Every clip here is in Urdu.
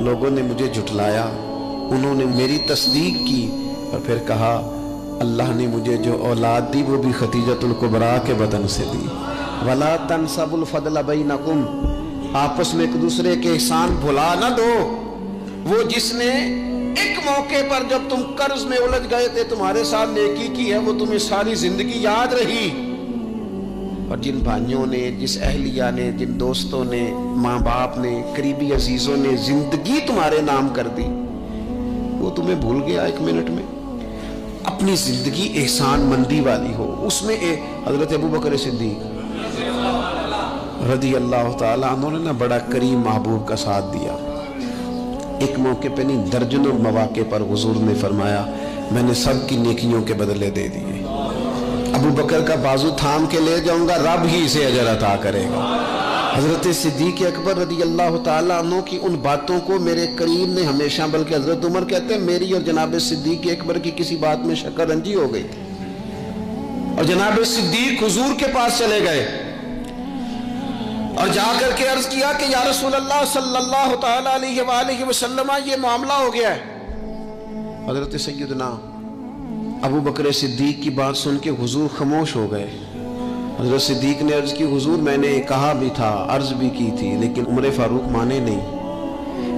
لوگوں نے مجھے جھٹلایا، انہوں نے میری تصدیق کی، اور پھر کہا اللہ نے مجھے جو اولاد دی وہ بھی خدیجۃ الکبریٰ کے بدن سے دی۔ وَلَا تَنْسَبُوا الْفَضْلَ بَيْنَكُمْ، آپس میں ایک دوسرے کے احسان بھلا نہ دو۔ وہ جس نے ایک موقع پر جب تم قرض میں الجھ گئے تھے تمہارے ساتھ نیکی کی ہے، وہ تمہیں ساری زندگی یاد رہی، اور جن بھائیوں نے، جس اہلیہ نے، جن دوستوں نے، ماں باپ نے، قریبی عزیزوں نے زندگی تمہارے نام کر دی، وہ تمہیں بھول گیا ایک منٹ میں۔ اپنی زندگی احسان مندی والی ہو، اس میں حضرت ابوبکر صدیق رضی اللہ تعالیٰ عنہ نے بڑا کریم محبوب کا ساتھ دیا۔ ایک موقع پہ نہیں، درجنوں مواقع پر حضور نے فرمایا میں نے سب کی نیکیوں کے بدلے دے دیے، ابو بکر کا بازو تھام کے لے جاؤں گا، رب ہی اسے اجر عطا کرے گا۔ حضرت صدیق اکبر رضی اللہ تعالیٰ عنہ کی ان باتوں کو میرے کریم نے ہمیشہ، بلکہ حضرت عمر کہتے ہیں میری اور جناب صدیق اکبر کی کسی بات میں شکر رنجی ہو گئی تھی، اور جناب صدیق حضور کے پاس چلے گئے اور جا کر کے عرض کیا کہ یا رسول اللہ صلی اللہ تعالیٰ علیہ وآلہ وسلم یہ معاملہ ہو گیا ہے۔ حضرت سیدنا ابو بکر صدیق کی بات سن کے حضور خاموش ہو گئے۔ حضرت صدیق نے عرض کی حضور میں نے کہا بھی تھا، عرض بھی کی تھی، لیکن عمر فاروق مانے نہیں،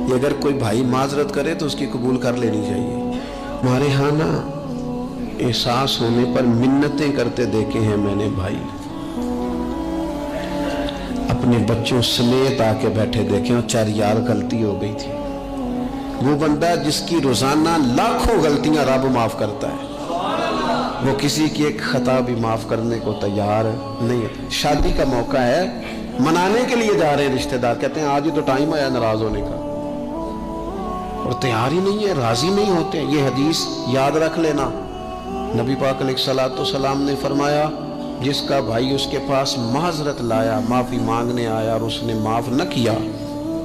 یہ اگر کوئی بھائی معذرت کرے تو اس کی قبول کر لینی چاہیے۔ ہمارے ہاں نا احساس ہونے پر منتیں کرتے دیکھے ہیں میں نے بھائی، اپنے بچوں سمیت آ کے بیٹھے دیکھیں اور چار یار غلطی ہو گئی تھی۔ وہ بندہ جس کی روزانہ لاکھوں غلطیاں رب معاف کرتا ہے، وہ کسی کی ایک خطا بھی معاف کرنے کو تیار نہیں ہے۔ شادی کا موقع ہے، منانے کے لیے جا رہے ہیں رشتہ دار، کہتے ہیں آج ہی تو ٹائم آیا ناراض ہونے کا، اور تیار ہی نہیں ہے، راضی نہیں ہوتے۔ یہ حدیث یاد رکھ لینا، نبی پاک علیہ الصلوۃ والسلام نے فرمایا جس کا بھائی اس کے پاس معذرت لایا، معافی مانگنے آیا اور اس نے معاف نہ کیا،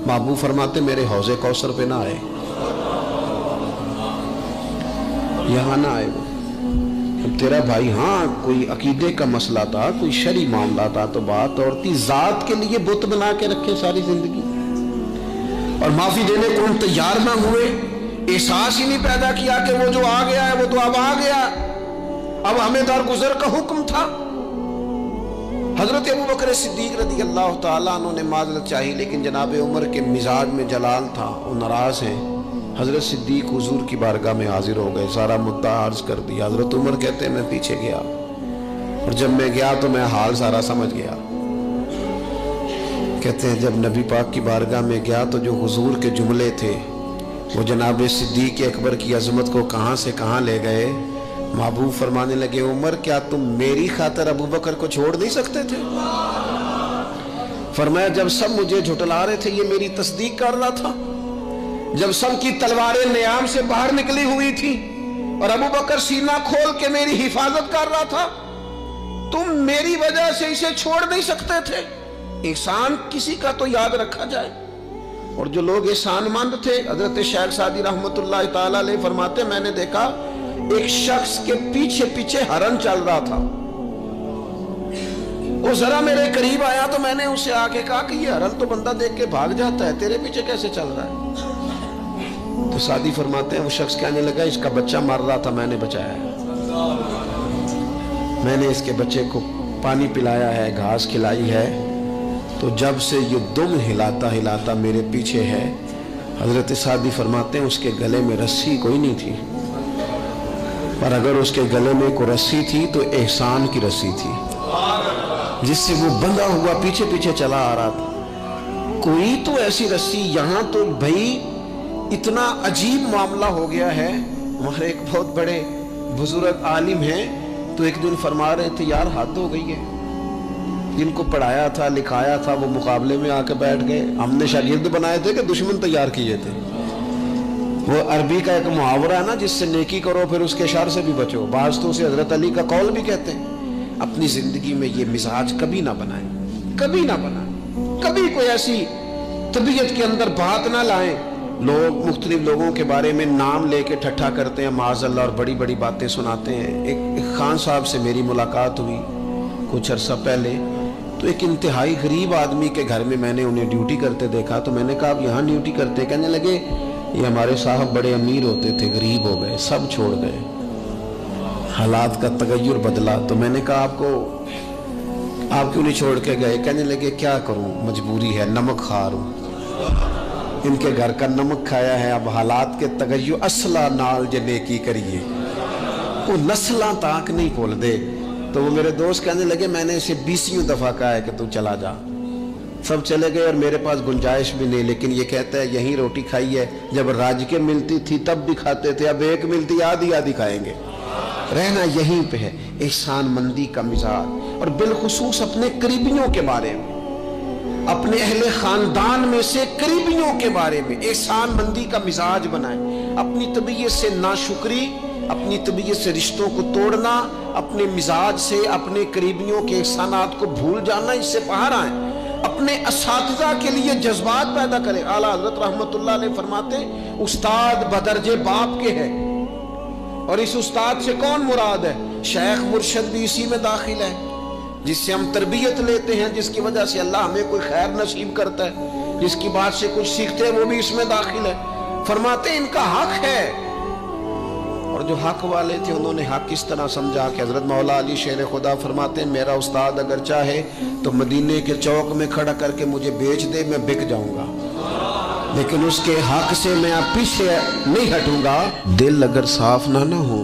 محبوب فرماتے میرے حوض کوثر پہ نہ آئے، یہاں نہ آئے۔ وہ تیرا بھائی ہاں کوئی عقیدے کا مسئلہ تھا، کوئی شرعی معاملہ تھا تو بات اور تھی، ذات کے لیے بت بنا کے رکھے ساری زندگی، اور معافی دینے کو ہم تیار نہ ہوئے، احساس ہی نہیں پیدا کیا کہ وہ جو آ گیا ہے وہ تو اب آ گیا، اب ہمیں درگزر کا حکم تھا۔ حضرت ابوبکر صدیق رضی اللہ تعالیٰ عنہ نے معذرت چاہی، لیکن جناب عمر کے مزاج میں جلال تھا، وہ ناراض ہیں۔ حضرت صدیق حضور کی بارگاہ میں حاضر ہو گئے، سارا مدعا عرض کر دیا۔ حضرت عمر کہتے ہیں میں پیچھے گیا، اور جب میں گیا تو میں حال سارا سمجھ گیا۔ کہتے ہیں جب نبی پاک کی بارگاہ میں گیا تو جو حضور کے جملے تھے وہ جناب صدیق اکبر کی عظمت کو کہاں سے کہاں لے گئے۔ محبوب فرمانے لگے عمر کیا تم میری خاطر ابو بکر کو چھوڑ نہیں سکتے تھے؟ فرمایا جب سب مجھے جھٹلا رہے تھے یہ میری تصدیق کر رہا تھا، جب سب کی تلواریں نیام سے باہر نکلی ہوئی تھی اور ابو بکر سینہ کھول کے میری حفاظت کر رہا تھا، تم میری وجہ سے اسے چھوڑ نہیں سکتے تھے۔ احسان کسی کا تو یاد رکھا جائے، اور جو لوگ احسان مند تھے، حضرت شیخ سعدی رحمت اللہ تعالیٰ علیہ فرماتے میں نے دیکھا ایک شخص کے پیچھے پیچھے ہرن چل رہا تھا، وہ ذرا میرے قریب آیا تو میں نے اسے آ کے کہا کہ یہ ہرن تو بندہ دیکھ کے بھاگ جاتا ہے، تیرے پیچھے کیسے چل رہا ہے؟ تو سعدی فرماتے ہیں وہ شخص کہنے لگا اس کا بچہ مر رہا تھا، میں نے بچایا ہے، میں نے اس کے بچے کو پانی پلایا ہے، گھاس کھلائی ہے، تو جب سے یہ دم ہلاتا ہلاتا میرے پیچھے ہے۔ حضرت سعدی فرماتے ہیں اس کے گلے میں رسی کوئی نہیں تھی، پر اگر اس کے گلے میں کوئی رسی تھی تو احسان کی رسی تھی، جس سے وہ بندھا ہوا پیچھے پیچھے چلا آ رہا تھا۔ کوئی تو ایسی رسی، یہاں تو بھائی اتنا عجیب معاملہ ہو گیا ہے۔ ہمارے ایک بہت بڑے بزرگ عالم ہیں تو ایک دن فرما رہے تھے یار حد ہو گئی ہے، جن کو پڑھایا تھا لکھایا تھا وہ مقابلے میں آ کے بیٹھ گئے، ہم نے شاگرد بنائے تھے کہ دشمن تیار کیے تھے۔ وہ عربی کا ایک محاورہ ہے نا جس سے نیکی کرو پھر اس کے شر سے بھی بچو، بعض تو اسے حضرت علی کا قول بھی کہتے ہیں۔ اپنی زندگی میں یہ مزاج کبھی نہ بنائیں، کبھی نہ بنائیں، کبھی کوئی ایسی طبیعت کے اندر بات نہ لائیں۔ لوگ مختلف لوگوں کے بارے میں نام لے کے ٹھٹھا کرتے ہیں معاذ اللہ اور بڑی بڑی باتیں سناتے ہیں۔ ایک خان صاحب سے میری ملاقات ہوئی کچھ عرصہ پہلے، تو ایک انتہائی غریب آدمی کے گھر میں میں نے انہیں ڈیوٹی کرتے دیکھا، تو میں نے کہا آپ یہاں ڈیوٹی کرتے؟ کہنے لگے یہ ہمارے صاحب بڑے امیر ہوتے تھے، غریب ہو گئے، سب چھوڑ گئے، حالات کا تغیر بدلا۔ تو میں نے کہا آپ کیوں نہیں چھوڑ کے گئے؟ کہنے لگے کیا کروں، مجبوری ہے، نمک خار ہوں، ان کے گھر کا نمک کھایا ہے، اب حالات کے تغیر اصلہ نال جنے کی کریے، وہ نسلاں تاک نہیں بھول دے۔ تو وہ میرے دوست کہنے لگے میں نے اسے 20 دفعہ کہا ہے کہ تو چلا جا، سب چلے گئے اور میرے پاس گنجائش بھی نہیں، لیکن یہ کہتا ہے یہیں روٹی کھائی ہے، جب راج کے ملتی تھی تب بھی کھاتے تھے، اب ایک ملتی آدھی آدھی کھائیں گے، رہنا یہیں پہ ہے۔ احسان مندی کا مزاج، اور بالخصوص اپنے قریبیوں کے بارے میں، اپنے اہل خاندان میں سے قریبیوں کے بارے میں احسان مندی کا مزاج بنائیں۔ اپنی طبیعت سے ناشکری، اپنی طبیعت سے رشتوں کو توڑنا، اپنے مزاج سے اپنے قریبیوں کے احسانات کو بھول جانا، اس سے باہر آئیں۔ اپنے اساتذہ کے لیے جذبات پیدا کریں۔ اعلیٰ حضرت رحمت اللہ علیہ فرماتے ہیں استاد بدرجے باپ کے ہے، اور اس استاد سے کون مراد ہے؟ شیخ مرشد بھی اسی میں داخل ہے، جس سے ہم تربیت لیتے ہیں، جس کی وجہ سے اللہ ہمیں کوئی خیر نصیب کرتا ہے، جس کی بات سے کچھ سیکھتے ہیں، وہ بھی اس میں داخل ہے۔ فرماتے ہیں ان کا حق ہے، اور جو حق والے تھے انہوں نے حق اس طرح سمجھا کہ حضرت مولا علی شیر خدا فرماتے ہیں میرا استاد اگر چاہے تو مدینے کے چوک میں کھڑا کر کے مجھے بیچ دے، میں بک جاؤں گا، لیکن اس کے حق سے میں پیچھے نہیں ہٹوں گا۔ دل اگر صاف نہ ہو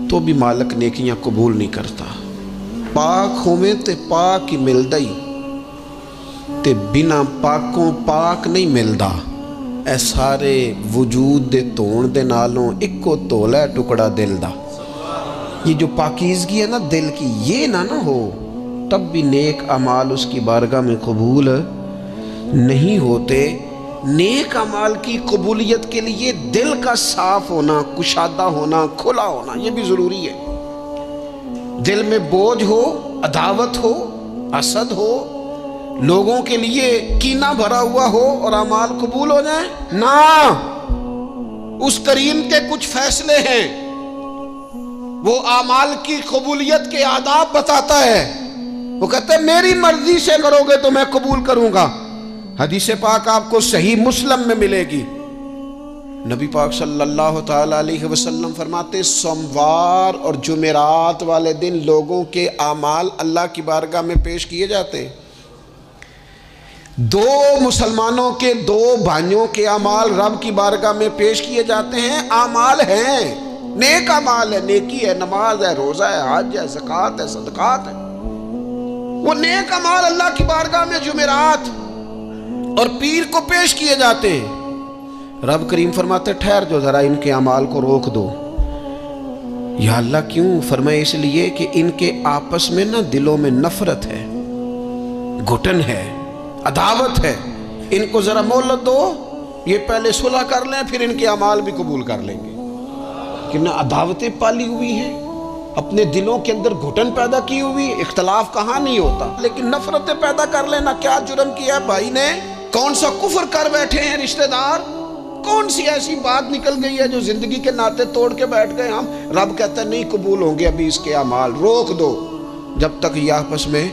تو بھی مالک نیکیاں قبول نہیں کرتا۔ پاک ہوئے تے پاک ہی ملدا ہی، تے بنا پاکوں پاک نہیں ملدا۔ اے سارے وجود دے تون دے نالوں اکو تولا ہے ٹکڑا دل دا۔ یہ جو پاکیزگی ہے نا دل کی، یہ نہ ہو تب بھی نیک اعمال اس کی بارگاہ میں قبول نہیں ہوتے۔ نیک اعمال کی قبولیت کے لیے دل کا صاف ہونا، کشادہ ہونا، کھلا ہونا، یہ بھی ضروری ہے۔ دل میں بوجھ ہو، عداوت ہو، حسد ہو، لوگوں کے لیے کینہ بھرا ہوا ہو اور اعمال قبول ہو جائیں نہ۔ اس کریم کے کچھ فیصلے ہیں، وہ اعمال کی قبولیت کے آداب بتاتا ہے۔ وہ کہتے ہیں میری مرضی سے کرو گے تو میں قبول کروں گا۔ حدیث پاک آپ کو صحیح مسلم میں ملے گی۔ نبی پاک صلی اللہ تعالی علیہ وسلم فرماتے سوموار اور جمعرات والے دن لوگوں کے اعمال اللہ کی بارگاہ میں پیش کیے جاتے ہیں۔ دو مسلمانوں کے، دو بھائیوں کے اعمال رب کی بارگاہ میں پیش کیے جاتے ہیں۔ اعمال ہیں، نیک اعمال ہے، نیکی ہے، نماز ہے، روزہ ہے، حج ہے، زکوٰۃ ہے، صدقات ہے، وہ نیک اعمال اللہ کی بارگاہ میں جمعرات اور پیر کو پیش کیے جاتے ہیں۔ رب کریم فرماتے ٹھہر جو ذرا ان کے اعمال کو روک دو۔ یا اللہ کیوں؟ فرمائے اس لیے کہ ان کے آپس میں نا دلوں میں نفرت ہے، گھٹن ہے، عداوت ہے، ان کو ذرا مہلت دو، یہ پہلے صلح کر لیں پھر ان کے اعمال بھی قبول کر لیں گے۔ کہ نہ عداوتیں پالی ہوئی ہیں، اپنے دلوں کے اندر گھٹن پیدا کی ہوئی، اختلاف کہاں نہیں ہوتا، لیکن نفرتیں پیدا کر لینا۔ کیا جرم کیا ہے بھائی نے؟ کون سا کفر کر بیٹھے ہیں رشتہ دار؟ کون سی ایسی بات نکل گئی ہے جو زندگی کے ناطے توڑ کے بیٹھ گئے ہم؟ رب کہتا ہے نہیں قبول ہوں گے ابھی اس کے اعمال، روک دو جب تک یہ آپس میں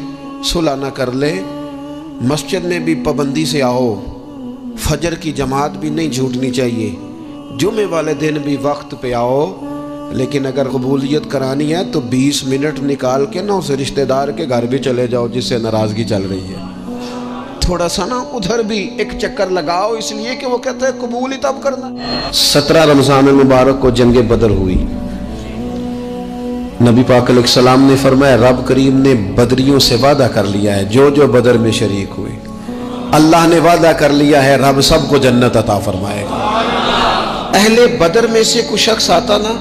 صلح نہ کر لے۔ مسجد میں بھی پابندی سے آؤ، فجر کی جماعت بھی نہیں چھوٹنی چاہیے، جمعے والے دن بھی وقت پہ آؤ، لیکن اگر قبولیت کرانی ہے تو 20 منٹ نکال کے نا اسے رشتہ دار کے گھر بھی چلے جاؤ جس سے ناراضگی چل رہی ہے، تھوڑا سا نا ادھر بھی ایک چکر لگاؤ، اس لیے کہ وہ کہتا ہے قبول ہی تب کرنا۔ 17 رمضان مبارک کو جنگ بدر ہوئی۔ نبی پاک علیہ السلام نے فرمایا رب کریم نے بدریوں سے وعدہ کر لیا ہے، جو جو بدر میں شریک ہوئے اللہ نے وعدہ کر لیا ہے رب سب کو جنت عطا فرمائے گا۔ اہل بدر میں سے کوئی شخص آتا نا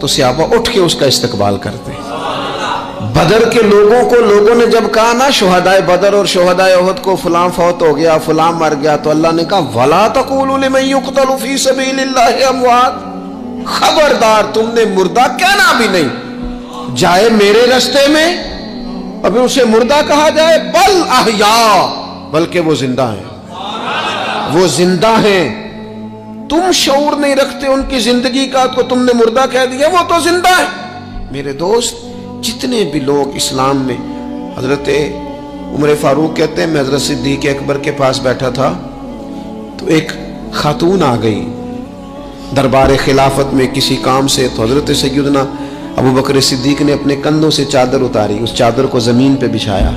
تو صحابہ اٹھ کے اس کا استقبال کرتے۔ بدر کے لوگوں نے جب کہا نا شہدائے بدر اور شہدائے احد کو فلاں فوت ہو گیا، فلاں مر گیا، تو اللہ نے کہا وَلَا تَقُولُوا لِمَن يُقْتَلُ فِي سَبِيلِ اللَّهِ أَمْوَاتٌ، خبردار تم نے مردہ کہنا بھی نہیں، جائے میرے رستے میں ابھی اسے مردہ کہا جائے، بل احیاء، بلکہ وہ زندہ ہیں، وہ زندہ ہیں۔ تم شعور نہیں رکھتے ان کی زندگی کا تو تم نے مردہ کہہ دیا، وہ تو زندہ ہے۔ میرے دوست جتنے بھی لوگ اسلام میں حضرت عمر فاروق کہتے ہیں میں حضرت صدیق اکبر کے پاس بیٹھا تھا تو ایک خاتون آ گئی دربار خلافت میں کسی کام سے، تو حضرت سیدنا ابو بکر صدیق نے اپنے کندھوں سے چادر اتاری، اس چادر کو زمین پہ بچھایا،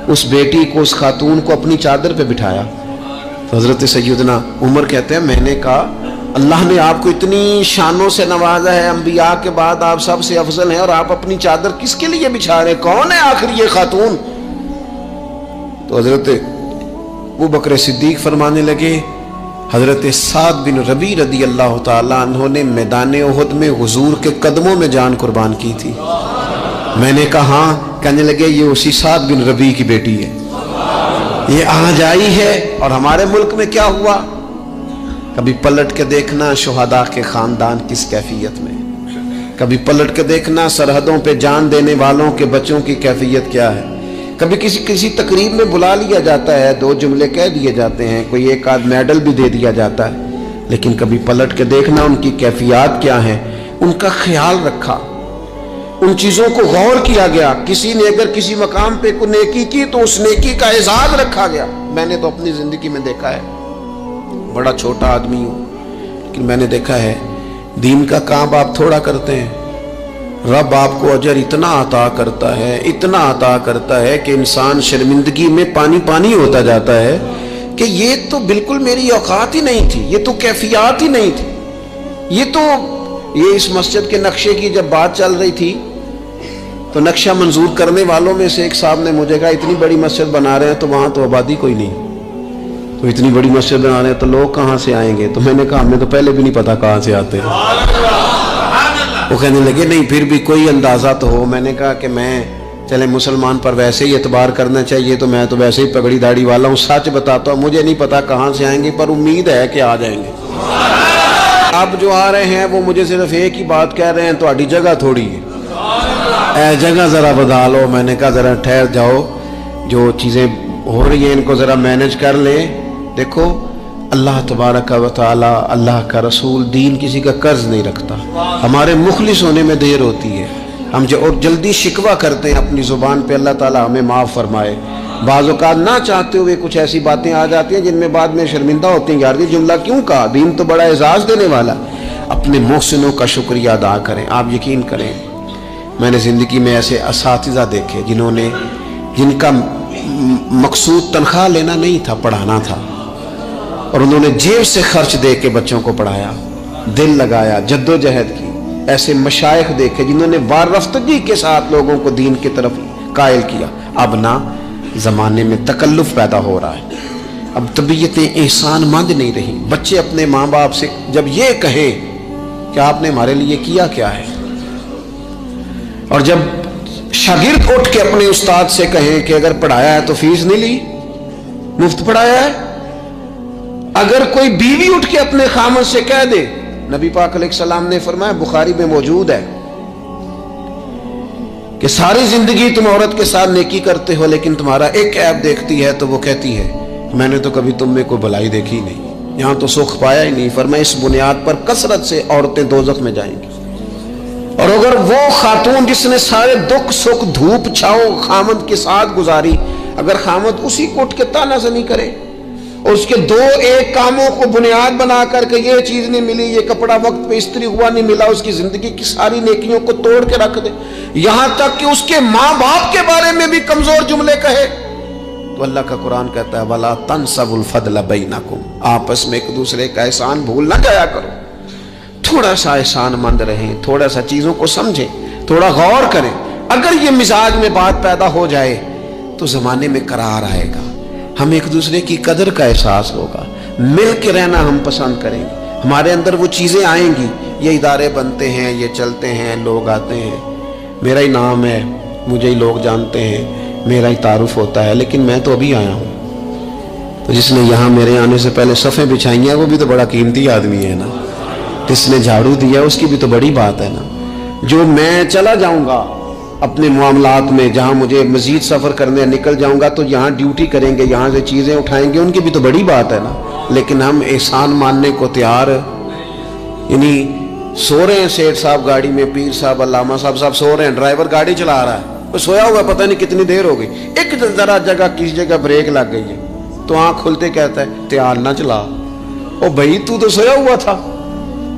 اس بیٹی کو، اس خاتون کو اپنی چادر پہ بٹھایا۔ تو حضرت سیدنا عمر کہتے ہیں میں نے کہا اللہ نے آپ کو اتنی شانوں سے نوازا ہے، انبیاء کے بعد آپ سب سے افضل ہیں، اور آپ اپنی چادر کس کے لیے بچھا رہے ہیں؟ کون ہے آخر یہ خاتون؟ تو حضرت ابو بکر صدیق فرمانے لگے حضرت سعد بن ربیع رضی اللہ تعالیٰ عنہ نے میدان احد میں حضور کے قدموں میں جان قربان کی تھی۔ میں نے کہا ہاں، کہنے لگے یہ اسی سعد بن ربیع کی بیٹی ہے، یہ آج آئی ہے۔ اور ہمارے ملک میں کیا ہوا؟ کبھی پلٹ کے دیکھنا شہداء کے خاندان کس کیفیت میں، کبھی پلٹ کے دیکھنا سرحدوں پہ جان دینے والوں کے بچوں کی کیفیت کیا ہے۔ کبھی کسی تقریب میں بلا لیا جاتا ہے، دو جملے کہہ دیے جاتے ہیں، کوئی ایک آدھ میڈل بھی دے دیا جاتا ہے، لیکن کبھی پلٹ کے دیکھنا ان کی کیفیات کیا ہیں، ان کا خیال رکھا، ان چیزوں کو غور کیا گیا۔ کسی نے اگر کسی مقام پہ کوئی نیکی کی تو اس نیکی کا اعزاز رکھا گیا۔ میں نے تو اپنی زندگی میں دیکھا ہے، بڑا چھوٹا آدمی ہوں لیکن میں نے دیکھا ہے دین کا کام آپ تھوڑا کرتے ہیں، رب آپ کو اجر اتنا عطا کرتا ہے، اتنا عطا کرتا ہے کہ انسان شرمندگی میں پانی پانی ہوتا جاتا ہے کہ یہ تو بالکل میری اوقات ہی نہیں تھی، یہ تو کیفیات ہی نہیں تھی، یہ اس مسجد کے نقشے کی جب بات چل رہی تھی تو نقشہ منظور کرنے والوں میں سے ایک صاحب نے مجھے کہا اتنی بڑی مسجد بنا رہے ہیں تو وہاں تو آبادی کوئی نہیں، تو اتنی بڑی مسجد بنا رہے ہیں تو لوگ کہاں سے آئیں گے؟ تو میں نے کہا ہمیں تو پہلے بھی نہیں پتا کہاں سے آتے ہیں۔ وہ کہنے لگے نہیں پھر بھی کوئی اندازہ تو ہو۔ میں نے کہا کہ چلے مسلمان پر ویسے ہی اعتبار کرنا چاہیے، تو میں تو ویسے ہی پگڑی داڑھی والا ہوں، سچ بتاتا ہوں مجھے نہیں پتا کہاں سے آئیں گے، پر امید ہے کہ آ جائیں گے۔ اب جو آ رہے ہیں وہ مجھے صرف ایک ہی بات کہہ رہے ہیں تہاڈی جگہ تھوڑی ہے، اے جگہ ذرا بدا لو۔ میں نے کہا ذرا ٹھہر جاؤ، جو چیزیں ہو رہی ہیں ان کو ذرا مینج کر لیں۔ دیکھو اللہ تبارک و تعالی، اللہ کا رسول دین کسی کا قرض نہیں رکھتا، ہمارے مخلص ہونے میں دیر ہوتی ہے، ہم اور جلدی شکوہ کرتے ہیں اپنی زبان پہ، اللہ تعالی ہمیں معاف فرمائے۔ بعض اوقات نہ چاہتے ہوئے کچھ ایسی باتیں آ جاتی ہیں جن میں بعد میں شرمندہ ہوتے ہیں، یار یہ جملہ کیوں کہا، دین تو بڑا اعزاز دینے والا۔ اپنے محسنوں کا شکریہ ادا کریں۔ آپ یقین کریں میں نے زندگی میں ایسے اساتذہ دیکھے جن کا مقصود تنخواہ لینا نہیں تھا، پڑھانا تھا، اور انہوں نے جیب سے خرچ دے کے بچوں کو پڑھایا، دل لگایا، جدوجہد کی۔ ایسے مشائخ دیکھے جنہوں نے وارفتگی کے ساتھ لوگوں کو دین کی طرف قائل کیا۔ اب نہ زمانے میں تکلف پیدا ہو رہا ہے، اب طبیعتیں احسان مند نہیں رہی۔ بچے اپنے ماں باپ سے جب یہ کہیں کہ آپ نے ہمارے لیے کیا کیا ہے، اور جب شاگرد اٹھ کے اپنے استاد سے کہیں کہ اگر پڑھایا ہے تو فیس نہیں لی، مفت پڑھایا ہے۔ اگر کوئی بیوی اٹھ کے اپنے خامد سے کہہ دے، نبی پاک علیہ السلام نے فرمایا، بخاری میں موجود ہے، کہ ساری زندگی تم عورت کے ساتھ نیکی کرتے ہو لیکن تمہارا ایک عیب دیکھتی ہے تو وہ کہتی ہے میں نے تو کبھی تم میں کوئی بھلائی دیکھی نہیں، یہاں تو سکھ پایا ہی نہیں۔ فرمایا اس بنیاد پر کثرت سے عورتیں دوزخ میں جائیں گی۔ اور اگر وہ خاتون جس نے سارے دکھ سکھ دھوپ چھاؤ خامد کے ساتھ گزاری، اگر خامد اسی کو اٹھ کے تانا زنی کرے اور اس کے دو ایک کاموں کو بنیاد بنا کر کے یہ چیز نہیں ملی، یہ کپڑا وقت پہ استری ہوا نہیں ملا، اس کی زندگی کی ساری نیکیوں کو توڑ کے رکھ دے، یہاں تک کہ اس کے ماں باپ کے بارے میں بھی کمزور جملے کہے، تو اللہ کا قرآن کہتا ہے وَلَا تَنْسَبُوا الْفَضْلَ بَيْنَكُمْ، آپس میں ایک دوسرے کا احسان بھول نہ جایا کرو۔ تھوڑا سا احسان مند رہیں، تھوڑا سا چیزوں کو سمجھیں، تھوڑا غور کریں۔ اگر یہ مزاج میں بات پیدا ہو جائے تو زمانے میں قرار آئے گا، ہم ایک دوسرے کی قدر کا احساس ہوگا، مل کے رہنا ہم پسند کریں گے، ہمارے اندر وہ چیزیں آئیں گی۔ یہ ادارے بنتے ہیں، یہ چلتے ہیں، لوگ آتے ہیں، میرا ہی نام ہے، مجھے ہی لوگ جانتے ہیں، میرا ہی تعارف ہوتا ہے، لیکن میں تو ابھی آیا ہوں، تو جس نے یہاں میرے آنے سے پہلے صفیں بچھائی ہیں وہ بھی تو بڑا قیمتی آدمی ہے نا، جس نے جھاڑو دیا اس کی بھی تو بڑی بات ہے نا۔ جو میں چلا جاؤں گا اپنے معاملات میں، جہاں مجھے مزید سفر کرنے نکل جاؤں گا تو یہاں ڈیوٹی کریں گے، یہاں سے چیزیں اٹھائیں گے، ان کی بھی تو بڑی بات ہے نا۔ لیکن ہم احسان ماننے کو تیار، یعنی سو رہے ہیں سیٹھ صاحب گاڑی میں، پیر صاحب، علامہ صاحب سو رہے ہیں، ڈرائیور گاڑی چلا رہا ہے، وہ سویا ہوا پتہ نہیں کتنی دیر ہو گئی، ایک ذرا جگہ کسی جگہ بریک لگ گئی ہے تو آنکھ کھلتے کہتا ہے دھیان نہ چلا، او بھائی تو سویا ہوا تھا۔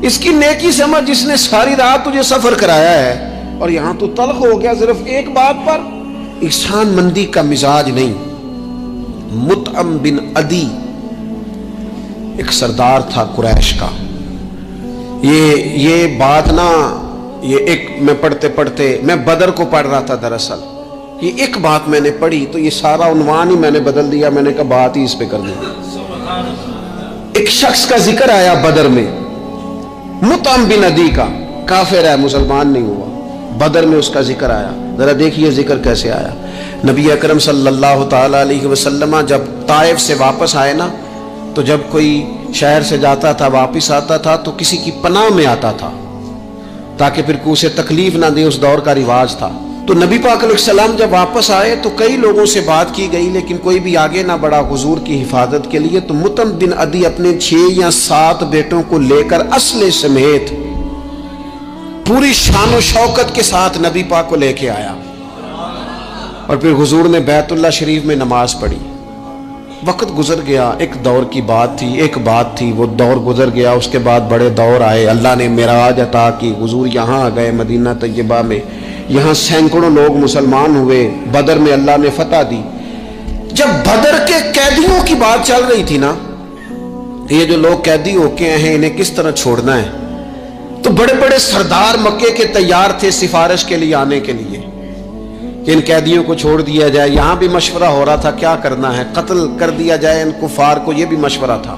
اس کی نیکی سمجھ، جس نے ساری رات تجھے سفر کرایا ہے اور یہاں تو تلخ ہو گیا صرف ایک بات پر۔ احسان مندی کا مزاج نہیں۔ مطعم بن عدی ایک سردار تھا قریش کا، یہ بات نا، یہ ایک میں پڑھتے میں بدر کو پڑھ رہا تھا دراصل، یہ ایک بات میں نے پڑھی تو یہ سارا عنوان ہی میں نے بدل دیا، میں نے کہا بات ہی اس پہ کر دی۔ ایک شخص کا ذکر آیا بدر میں، مطعم بن عدی کا، کافر ہے، مسلمان نہیں ہوا، بدر میں اس کا ذکر آیا۔ ذرا دیکھیے ذکر کیسے آیا۔ نبی اکرم صلی اللہ تعالی علیہ وسلم جب طائف سے واپس آئے نا، تو جب کوئی شہر سے جاتا تھا واپس آتا تھا تو کسی کی پناہ میں آتا تھا تاکہ پھر کوئی اسے تکلیف نہ دے، اس دور کا رواج تھا۔ تو نبی پاک علیہ السلام جب واپس آئے تو کئی لوگوں سے بات کی گئی لیکن کوئی بھی آگے نہ بڑھا حضور کی حفاظت کے لیے۔ تو مطعم بن عدی اپنے 6 یا 7 بیٹوں کو لے کر اسلحے سمیت پوری شان و شوکت کے ساتھ نبی پاک کو لے کے آیا، اور پھر حضور نے بیت اللہ شریف میں نماز پڑھی۔ وقت گزر گیا، ایک دور کی بات تھی، وہ دور گزر گیا، اس کے بعد بڑے دور آئے، اللہ نے معراج عطا کی، حضور یہاں آ گئے مدینہ طیبہ میں، یہاں سینکڑوں لوگ مسلمان ہوئے، بدر میں اللہ نے فتح دی۔ جب بدر کے قیدیوں کی بات چل رہی تھی نا، یہ جو لوگ قیدی ہو کے ہیں انہیں کس طرح چھوڑنا ہے، تو بڑے بڑے سردار مکے کے تیار تھے سفارش کے لیے آنے کے لیے کہ ان قیدیوں کو چھوڑ دیا جائے۔ یہاں بھی مشورہ ہو رہا تھا کیا کرنا ہے، قتل کر دیا جائے ان کفار کو، یہ بھی مشورہ تھا،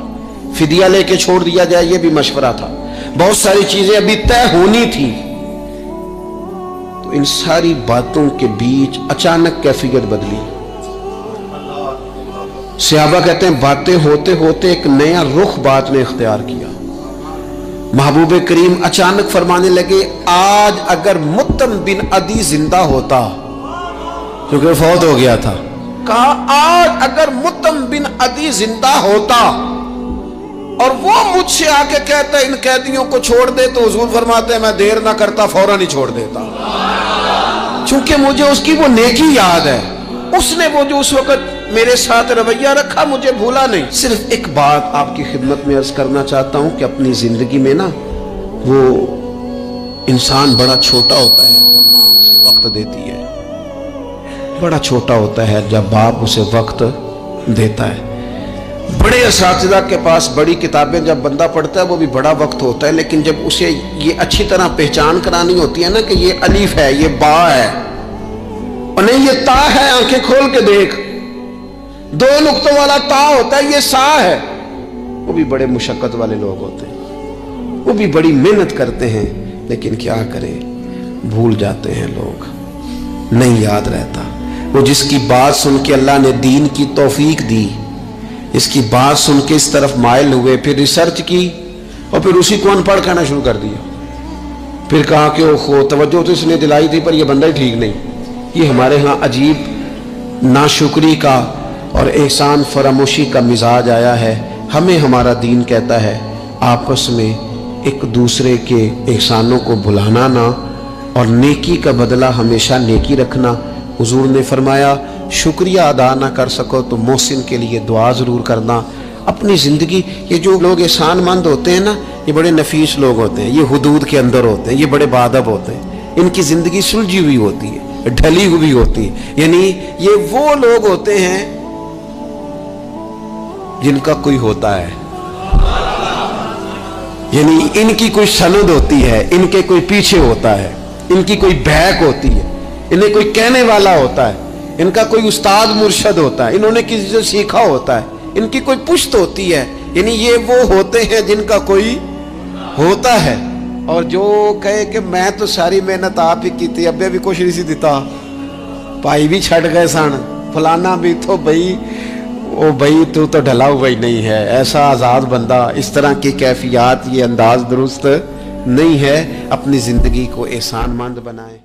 فدیہ لے کے چھوڑ دیا جائے، یہ بھی مشورہ تھا، بہت ساری چیزیں ابھی طے ہونی تھی۔ تو ان ساری باتوں کے بیچ اچانک کیفیت بدلی۔ صحابہ کہتے ہیں باتیں ہوتے ہوتے ایک نیا رخ بات نے اختیار کیا۔ محبوب کریم اچانک فرمانے لگے آج اگر مطعم بن عدی زندہ ہوتا، کیونکہ فوت ہو گیا تھا، کہا آج اگر مطعم بن عدی زندہ ہوتا اور وہ مجھ سے آ کے کہتا ان قیدیوں کو چھوڑ دے، تو حضور فرماتے ہیں میں دیر نہ کرتا، فوراً ہی چھوڑ دیتا، چونکہ مجھے اس کی وہ نیکی یاد ہے، اس نے وہ جو اس وقت میرے ساتھ رویہ رکھا مجھے بھولا نہیں۔ صرف ایک بات آپ کی خدمت میں عرض کرنا چاہتا ہوں کہ اپنی زندگی میں نا وہ انسان بڑا چھوٹا ہوتا ہے جب ماں اسے وقت دیتی ہے، بڑا چھوٹا ہوتا ہے جب باپ اسے وقت دیتا ہے۔ بڑے اساتذہ کے پاس بڑی کتابیں جب بندہ پڑھتا ہے وہ بھی بڑا وقت ہوتا ہے، لیکن جب اسے یہ اچھی طرح پہچان کرانی ہوتی ہے نا کہ یہ الف ہے، یہ با ہے، اور نہیں یہ تا ہے، آنکھیں کھول کے دیکھ، 2 نقطوں والا تا ہوتا ہے، یہ سا ہے، وہ بھی بڑے مشقت والے لوگ ہوتے ہیں، وہ بھی بڑی محنت کرتے ہیں، لیکن کیا کریں بھول جاتے ہیں لوگ، نہیں یاد رہتا۔ وہ جس کی بات سن کے اللہ نے دین کی توفیق دی، اس کی بات سن کے اس طرف مائل ہوئے، پھر ریسرچ کی اور پھر اسی کو ان پڑھ کہنا شروع کر دیا، پھر کہا کہ اوہو توجہ تو اس نے دلائی تھی پر یہ بندہ ہی ٹھیک نہیں۔ یہ ہمارے ہاں عجیب ناشکری کا اور احسان فراموشی کا مزاج آیا ہے۔ ہمیں ہمارا دین کہتا ہے آپس میں ایک دوسرے کے احسانوں کو بھلانا نہ، اور نیکی کا بدلہ ہمیشہ نیکی رکھنا۔ حضور نے فرمایا شکریہ ادا نہ کر سکو تو محسن کے لیے دعا ضرور کرنا۔ اپنی زندگی، یہ جو لوگ احسان مند ہوتے ہیں نا یہ بڑے نفیس لوگ ہوتے ہیں، یہ حدود کے اندر ہوتے ہیں، یہ بڑے باادب ہوتے ہیں، ان کی زندگی سلجھی ہوئی ہوتی ہے، ڈھلی ہوئی ہوتی ہے، یعنی یہ وہ لوگ ہوتے ہیں جن کا کوئی ہوتا ہے، یعنی ان کی کوئی سند ہوتی ہے، ان کے کوئی پیچھے ہوتا ہے، ان کی کوئی بہک ہوتی ہے، انہیں کوئی کہنے والا ہوتا ہے، ان کا کوئی استاد مرشد ہوتا ہے، انہوں نے کسی سے سیکھا ہوتا ہے، ان کی کوئی پشت ہوتی ہے، یعنی یہ وہ ہوتے ہیں جن کا کوئی ہوتا ہے۔ اور جو کہے کہ میں تو ساری محنت آپ ہی کی تھی، ابے بھی کچھ نہیں سی دیتا، پائی بھی چھڑ گئے سن، فلانا بھی تو بھائی تو ڈھلا ہوا ہی نہیں ہے، ایسا آزاد بندہ، اس طرح کی کیفیات، یہ انداز درست نہیں ہے۔ اپنی زندگی کو احسان مند بنائیں۔